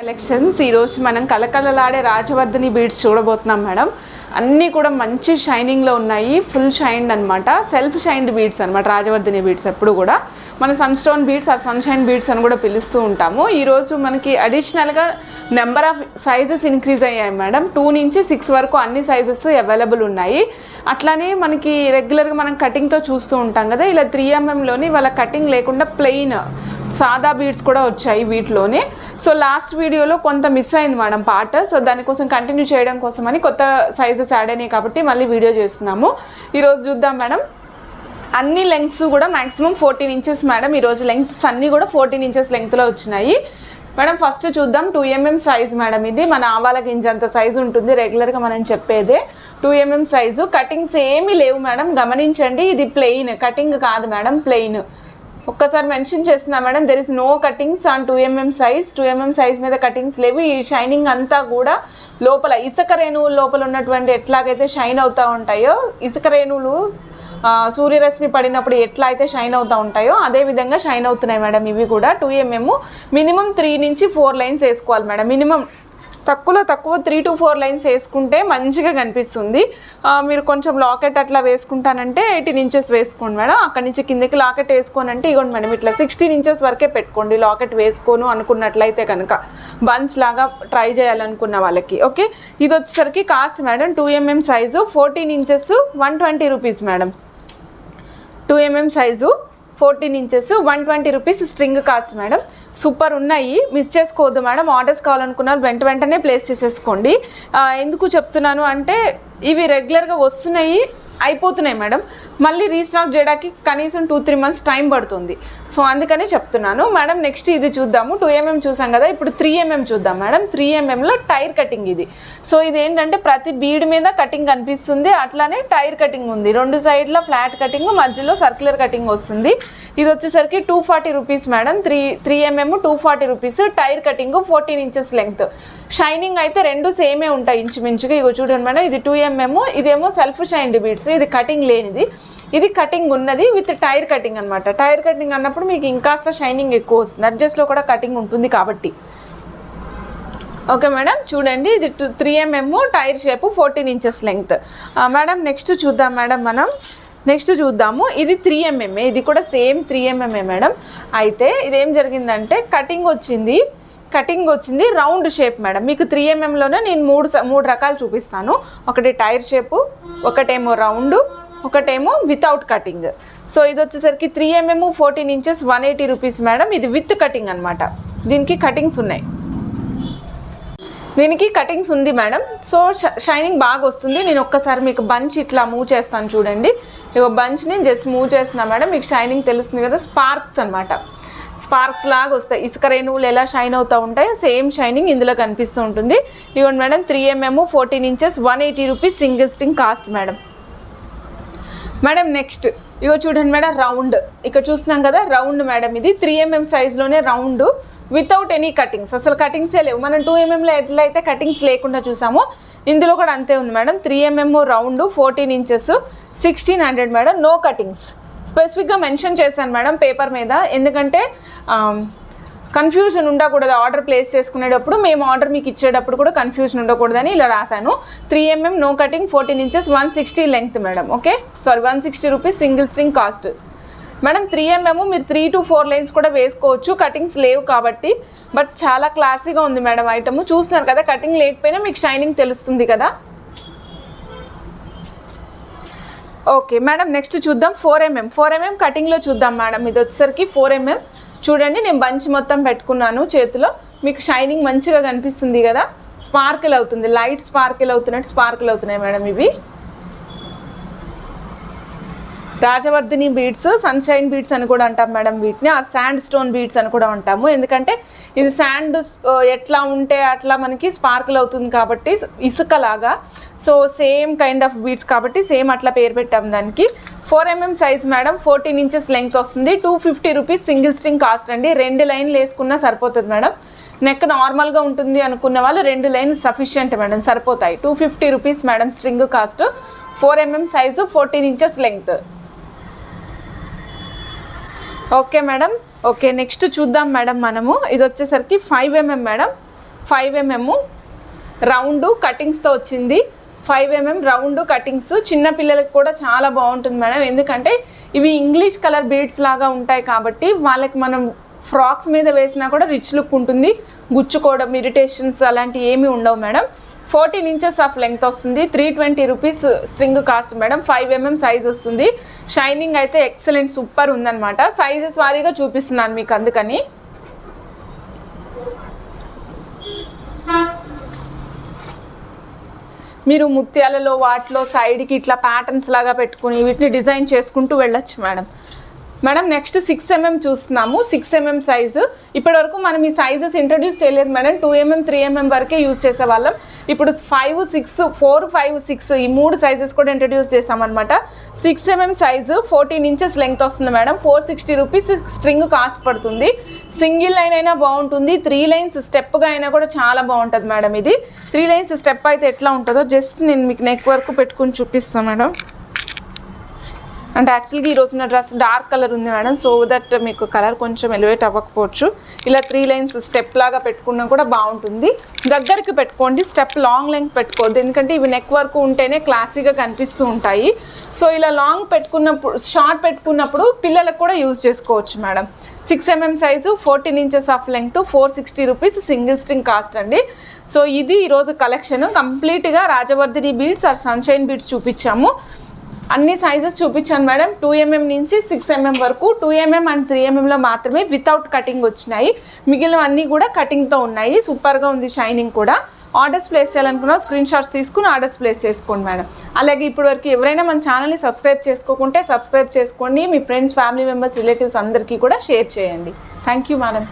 Collections ఈరోజు మనం కలకలలాడే రాజవర్ధని beads చూడబోతున్నాం మేడం. అన్నీ కూడా మంచి షైనింగ్లో ఉన్నాయి. ఫుల్ షైన్డ్ అనమాట, సెల్ఫ్ షైన్డ్ బీడ్స్ అనమాట రాజవర్ధని బీడ్స్. ఎప్పుడు కూడా మన sun stone beads or sunshine beads అని కూడా పిలుస్తూ ఉంటాము. ఈరోజు మనకి అడిషనల్గా నెంబర్ ఆఫ్ సైజెస్ ఇంక్రీజ్ అయ్యాయి మేడం. 2 నుంచి 6 వరకు అన్ని సైజెస్ అవైలబుల్ ఉన్నాయి. అట్లానే మనకి రెగ్యులర్గా మనం కటింగ్తో చూస్తూ ఉంటాం కదా, ఇలా 3mm వాళ్ళ కటింగ్ లేకుండా ప్లెయిన్ సాదా బీడ్స్ కూడా వచ్చాయి వీటిలోనే. సో లాస్ట్ వీడియోలో కొంత మిస్ అయింది మేడం పార్ట్. సో దానికోసం కంటిన్యూ చేయడం కోసమని కొత్త సైజెస్ యాడ్ అయినాయి కాబట్టి మళ్ళీ వీడియో చేస్తున్నాము. ఈరోజు చూద్దాం మేడం. అన్ని లెంగ్త్స్ కూడా మ్యాక్సిమం 14 ఇంచెస్ మేడం. ఈరోజు లెంగ్త్స్ అన్నీ కూడా 14 ఇంచెస్ లెంగ్త్లో వచ్చినాయి మేడం. ఫస్ట్ చూద్దాం 2mm సైజ్ మేడం. ఇది మన ఆవాల గింజ అంత సైజు ఉంటుంది రెగ్యులర్గా మనం చెప్పేదే. 2mm size. కటింగ్స్ ఏమీ లేవు మేడం, గమనించండి. ఇది ప్లెయిన్, కటింగ్ కాదు మేడం, ప్లెయిన్. ఒక్కసారి మెన్షన్ చేస్తున్నా madam, there is no cuttings on 2mm size. 2mm size మీద కటింగ్స్ లేవు. ఈ షైనింగ్ అంతా కూడా లోపల ఇసుక రేణువుల లోపల ఉన్నటువంటి ఎట్లాగైతే షైన్ అవుతూ ఉంటాయో, ఇసుక రేణువులు సూర్యరశ్మి పడినప్పుడు ఎట్లా అయితే షైన్ అవుతూ ఉంటాయో అదే విధంగా షైన్ అవుతున్నాయి మేడం. ఇవి కూడా 2mm. మినిమం 3 నుంచి 4 లైన్స్ వేసుకోవాలి మేడం. మినిమం తక్కువ 3 to 4 లైన్స్ వేసుకుంటే మంచిగా కనిపిస్తుంది. మీరు కొంచెం లాకెట్ అట్లా వేసుకుంటానంటే 18 ఇంచెస్ వేసుకోండి మేడం. అక్కడి నుంచి కిందకి లాకెట్ వేసుకోనంటే ఇగోండి మేడం, ఇట్లా 16 ఇంచెస్ వరకే పెట్టుకోండి. లాకెట్ వేసుకోను అనుకున్నట్లయితే కనుక బంచ్ లాగా ట్రై చేయాలనుకున్న వాళ్ళకి. ఓకే, ఇది వచ్చేసరికి cost madam 2mm size 14 inches 120 rupees madam. 2mm size 14 inches 120 rupees string cost madam. Super ఉన్నాయి, మిస్ చేసుకోవద్దు మేడం. ఆర్డర్స్ కావాలనుకున్నారు వెంటనే ప్లేస్ చేసేసుకోండి. ఎందుకు చెప్తున్నాను అంటే ఇవి రెగ్యులర్గా వస్తున్నాయి, అయిపోతున్నాయి మేడం. మళ్ళీ రీస్టాక్ చేయడానికి కనీసం 2-3 మంత్స్ టైం పడుతుంది. సో అందుకనే చెప్తున్నాను మేడం. నెక్స్ట్ ఇది చూద్దాము. 2mm చూసాం కదా, ఇప్పుడు 3mm చూద్దాం మేడం. 3mmలో టైర్ కటింగ్ ఇది. సో ఇది ఏంటంటే ప్రతి బీడ్ మీద కటింగ్ కనిపిస్తుంది, అట్లానే టైర్ కటింగ్ ఉంది. 2 సైడ్ల ఫ్లాట్ కటింగ్, మధ్యలో సర్క్యులర్ కటింగ్ వస్తుంది. ఇది వచ్చేసరికి 240 rupees madam. 3mm 240 rupees. Tyre cutting 14 inches length. Shining అయితే రెండు సేమే ఉంటాయి ఇంచుమించుగా. ఇగో చూడండి మేడం, ఇది 2mm, ఇదేమో సెల్ఫ్ షైన్డ్ బీడ్స్. ఇది కటింగ్ లేనిది, ఇది కటింగ్ ఉన్నది విత్ టైర్ కటింగ్ అనమాట. టైర్ కటింగ్ అన్నప్పుడు మీకు ఇంకాస్త షైనింగ్ ఎక్కువ వస్తుంది, అడ్జస్ట్లో కూడా కటింగ్ ఉంటుంది కాబట్టి. ఓకే మేడం, చూడండి ఇది 3mm tyre shape 14 inches length madam. Next చూద్దాం మేడం మనం. నెక్స్ట్ చూద్దాము, ఇది 3mm. ఇది కూడా సేమ్ 3mm మేడం. అయితే ఇదేం జరిగిందంటే కటింగ్ వచ్చింది రౌండ్ షేప్ మేడం. మీకు 3mmలోనే నేను మూడు రకాలు చూపిస్తాను. ఒకటి టైర్ షేపు, ఒకటేమో రౌండ్, ఒకటేమో వితౌట్ కటింగ్. సో ఇది వచ్చేసరికి 3mm 14 ఇంచెస్ 180 రూపీస్ మేడం. ఇది విత్ కటింగ్ అనమాట. దీనికి కటింగ్స్ ఉంది మేడం. సో షైనింగ్ బాగా వస్తుంది. నేను ఒక్కసారి మీకు బంచ్ ఇట్లా మూవ్ చేస్తాను చూడండి. ఇక బంచ్ని జస్ట్ మూవ్ చేస్తున్నా మేడం, మీకు షైనింగ్ తెలుస్తుంది కదా, స్పార్క్స్ అనమాట. స్పార్క్స్ లాగా వస్తాయి. ఇసుక రేణువులు ఎలా షైన్ అవుతూ ఉంటాయో సేమ్ షైనింగ్ ఇందులో కనిపిస్తూ ఉంటుంది. ఇవ్వండి madam, 3mm 14 inches 180 rupees single string cost madam. Next ఇగో చూడండి మేడం, రౌండ్. ఇక్కడ చూస్తున్నాం కదా రౌండ్ మేడం. ఇది 3mm సైజ్లోనే రౌండ్ వితౌట్ ఎనీ కటింగ్స్. అసలు కటింగ్సే లేవు. మనం 2mmలో ఎట్లయితే కటింగ్స్ లేకుండా చూసామో ఇందులో కూడా అంతే ఉంది madam. 3mm round 14 inches 1600 madam. No cuttings. స్పెసిఫిక్గా మెన్షన్ చేశాను మేడం పేపర్ మీద, ఎందుకంటే కన్ఫ్యూజన్ ఉండకూడదు. ఆర్డర్ ప్లేస్ చేసుకునేటప్పుడు మేము ఆర్డర్ మీకు ఇచ్చేటప్పుడు కూడా కన్ఫ్యూజన్ ఉండకూడదని ఇలా రాశాను. 3mm no cutting 14 inches 160 length madam. Okay, 160 rupees single string cost madam. 3mm మీరు 3 to 4 లైన్స్ కూడా వేసుకోవచ్చు, కటింగ్స్ లేవు కాబట్టి. బట్ చాలా క్లాసీగా ఉంది మేడం ఐటమ్. చూస్తున్నారు కదా, కటింగ్ లేకపోయినా మీకు షైనింగ్ తెలుస్తుంది కదా. ఓకే మేడం, నెక్స్ట్ చూద్దాం 4mm కటింగ్లో చూద్దాం మేడం. ఇది వచ్చేసరికి 4mm. చూడండి, నేను బంచ్ మొత్తం పెట్టుకున్నాను చేతిలో. మీకు షైనింగ్ మంచిగా కనిపిస్తుంది కదా, స్పార్కిల్ అవుతుంది, లైట్ స్పార్కిల్ అవుతున్నాయి మేడం. ఇవి రాజవర్ధని బీడ్స్, సన్షైన్ బీడ్స్ అని కూడా అంటాం మేడం వీటిని. ఆ శాండ్ స్టోన్ బీడ్స్ అని కూడా అంటాము, ఎందుకంటే ఇది శాండ్ ఎట్లా ఉంటే అట్లా మనకి స్పార్కిల్ అవుతుంది కాబట్టి ఇసుకలాగా. So same kind of beads కాబట్టి సేమ్ అట్లా పేరు పెట్టాము దానికి. 4mm size madam, 14 inches length వస్తుంది. 250 రూపీస్ సింగిల్ స్ట్రింగ్ కాస్ట్ అండి. 2 లైన్లు వేసుకున్నా సరిపోతుంది మేడం. నెక్ నార్మల్గా ఉంటుంది అనుకున్న వాళ్ళు 2 లైన్లు సఫిషియంట్ మేడం, సరిపోతాయి. 250 rupees madam string cost. 4mm size 14 inches length. Okay madam. Okay, next చూద్దాం మేడం మనము. ఇది వచ్చేసరికి 5mm మేడం. 5mm రౌండ్ కటింగ్స్తో వచ్చింది. 5mm రౌండ్ కటింగ్స్ చిన్న పిల్లలకు కూడా చాలా బాగుంటుంది మేడం. ఎందుకంటే ఇవి ఇంగ్లీష్ కలర్ బీడ్స్ లాగా ఉంటాయి కాబట్టి వాళ్ళకి మనం ఫ్రాక్స్ మీద వేసినా కూడా రిచ్ లుక్ ఉంటుంది. గుచ్చుకోవడం, ఇరిటేషన్స్ అలాంటివి ఏమీ ఉండవు మేడం. 14 ఇంచెస్ ఆఫ్ లెంగ్త్ వస్తుంది. 320 rupees string cost madam. 5mm size వస్తుంది. షైనింగ్ అయితే ఎక్సలెంట్ సూపర్ ఉందన్నమాట. సైజెస్ వారీగా చూపిస్తున్నాను మీకు అందుకని. మీరు ముత్యాలలో వాటిలో సైడ్కి ఇట్లా ప్యాటర్న్స్ లాగా పెట్టుకుని వీటిని డిజైన్ చేసుకుంటూ వెళ్ళొచ్చు మేడం. నెక్స్ట్ 6mm చూస్తున్నాము. 6mm size. ఇప్పటివరకు మనం ఈ సైజెస్ ఇంట్రడ్యూస్ చేయలేదు మేడం. 2mm 3mm వరకే యూజ్ చేసేవాళ్ళం. ఇప్పుడు 5, 6, 4, 5, 6 ఈ 3 సైజెస్ కూడా ఇంట్రడ్యూస్ చేసామన్నమాట. 6mm సైజు 14 ఇంచెస్ లెంగ్త్ వస్తుంది మేడం. 460 రూపీస్ స్ట్రింగ్ కాస్ట్ పడుతుంది. సింగిల్ లైన్ అయినా బాగుంటుంది, 3 లైన్స్ స్టెప్గా అయినా కూడా చాలా బాగుంటుంది మేడం. ఇది 3 లైన్స్ స్టెప్ అయితే ఎట్లా ఉంటుందో జస్ట్ నేను మీకు నెక్ వరకు పెట్టుకుని చూపిస్తాను మేడం. అంటే యాక్చువల్గా ఈరోజు నా డ్రెస్ డార్క్ కలర్ ఉంది మేడం, సో దట్ మీకు కలర్ కొంచెం ఎలివేట్ అవ్వకపోవచ్చు. ఇలా 3 లైన్స్ స్టెప్ లాగా పెట్టుకున్నా కూడా బాగుంటుంది. దగ్గరికి పెట్టుకోండి, స్టెప్ లాంగ్ లెంగ్త్ పెట్టుకోవద్దు, ఎందుకంటే ఇవి నెక్ వరకు ఉంటేనే క్లాసీగా కనిపిస్తూ ఉంటాయి. సో ఇలా లాంగ్ పెట్టుకున్నప్పుడు, షార్ట్ పెట్టుకున్నప్పుడు పిల్లలకు కూడా యూజ్ చేసుకోవచ్చు madam. 6mm size 14 inches of length 460 rupees single string cost అండి. సో ఇది ఈరోజు కలెక్షన్. కంప్లీట్గా రాజవర్ధిని బీడ్స్ ఆర్ సన్షైన్ బీడ్స్ చూపించాము. అన్ని సైజెస్ చూపించాను మేడం. 2mm నుంచి 6mm వరకు. 2mm అండ్ 3mmలో మాత్రమే వితౌట్ కటింగ్ వచ్చినాయి. మిగిలిన అన్నీ కూడా కటింగ్తో ఉన్నాయి. సూపర్గా ఉంది షైనింగ్ కూడా. ఆర్డర్స్ ప్లేస్ చేయాలనుకున్నా స్క్రీన్ షాట్స్ తీసుకుని ఆర్డర్స్ ప్లేస్ చేసుకోండి మేడం. అలాగే ఇప్పటివరకు ఎవరైనా మన ఛానల్ని సబ్స్క్రైబ్ చేసుకోకుంటే సబ్స్క్రైబ్ చేసుకోండి. మీ ఫ్రెండ్స్, ఫ్యామిలీ మెంబర్స్, రిలేటివ్స్ అందరికీ కూడా షేర్ చేయండి. Thank you madam.